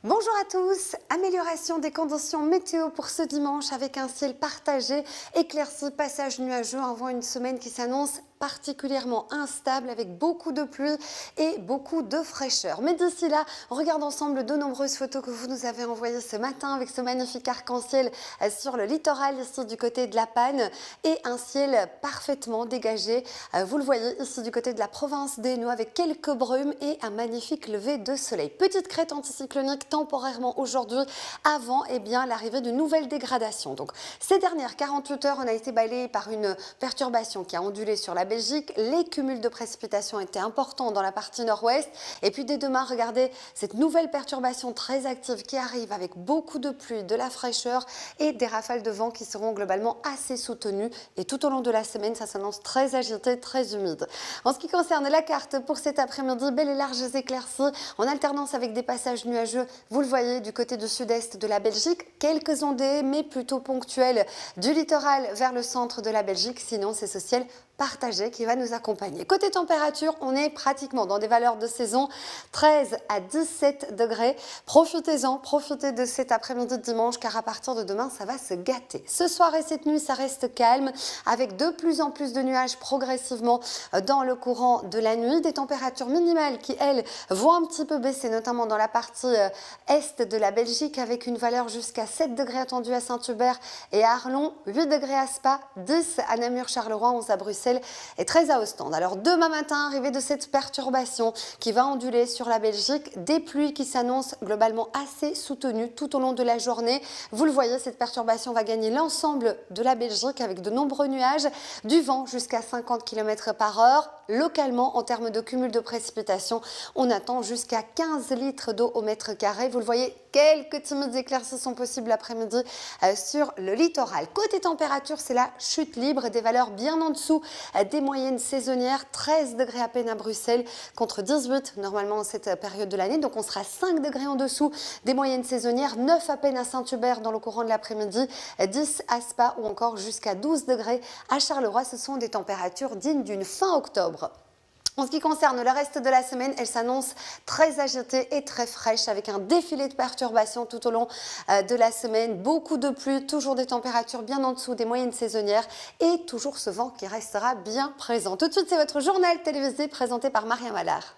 Bonjour à tous, amélioration des conditions météo pour ce dimanche avec un ciel partagé, éclairci, passage nuageux avant une semaine qui s'annonce particulièrement instable avec beaucoup de pluie et beaucoup de fraîcheur. Mais d'ici là, on regarde ensemble de nombreuses photos que vous nous avez envoyées ce matin avec ce magnifique arc-en-ciel sur le littoral ici du côté de la Panne et un ciel parfaitement dégagé. Vous le voyez ici du côté de la province d'Hainaut avec quelques brumes et un magnifique lever de soleil. Petite crête anticyclonique temporairement aujourd'hui avant l'arrivée d'une nouvelle dégradation. Donc ces dernières 48 heures, on a été balayé par une perturbation qui a ondulé sur la Belgique. Les cumuls de précipitations étaient importants dans la partie nord-ouest. Et puis dès demain, regardez cette nouvelle perturbation très active qui arrive avec beaucoup de pluie, de la fraîcheur et des rafales de vent qui seront globalement assez soutenues. Et tout au long de la semaine, ça s'annonce très agité, très humide. En ce qui concerne la carte pour cet après-midi, belles et larges éclaircies en alternance avec des passages nuageux. Vous le voyez du côté du sud-est de la Belgique, quelques ondées mais plutôt ponctuelles du littoral vers le centre de la Belgique. Sinon, c'est ce ciel partagé qui va nous accompagner. Côté température, on est pratiquement dans des valeurs de saison 13 à 17 degrés. Profitez-en, profitez de cet après-midi de dimanche car à partir de demain, ça va se gâter. Ce soir et cette nuit, ça reste calme avec de plus en plus de nuages progressivement dans le courant de la nuit. Des températures minimales qui, elles, vont un petit peu baisser, notamment dans la partie est de la Belgique avec une valeur jusqu'à 7 degrés attendue à Saint-Hubert et à Arlon, 8 degrés à Spa, 10 à Namur-Charleroi, 11 à Bruxelles et 13 à Ostende. Alors demain matin, arrivée de cette perturbation qui va onduler sur la Belgique, des pluies qui s'annoncent globalement assez soutenues tout au long de la journée. Vous le voyez, cette perturbation va gagner l'ensemble de la Belgique avec de nombreux nuages, du vent jusqu'à 50 km par heure. Localement, en termes de cumul de précipitations, on attend jusqu'à 15 litres d'eau au mètre carré. Vous le voyez, quelques timides éclaircies sont possibles l'après-midi sur le littoral. Côté température, c'est la chute libre, des valeurs bien en dessous des moyennes saisonnières, 13 degrés à peine à Bruxelles contre 18 normalement en cette période de l'année. Donc on sera 5 degrés en dessous des moyennes saisonnières, 9 à peine à Saint-Hubert dans le courant de l'après-midi, 10 à Spa ou encore jusqu'à 12 degrés à Charleroi. Ce sont des températures dignes d'une fin octobre. En ce qui concerne le reste de la semaine, elle s'annonce très agitée et très fraîche avec un défilé de perturbations tout au long de la semaine. Beaucoup de pluie, toujours des températures bien en dessous des moyennes saisonnières et toujours ce vent qui restera bien présent. Tout de suite, c'est votre journal télévisé présenté par Maria Malard.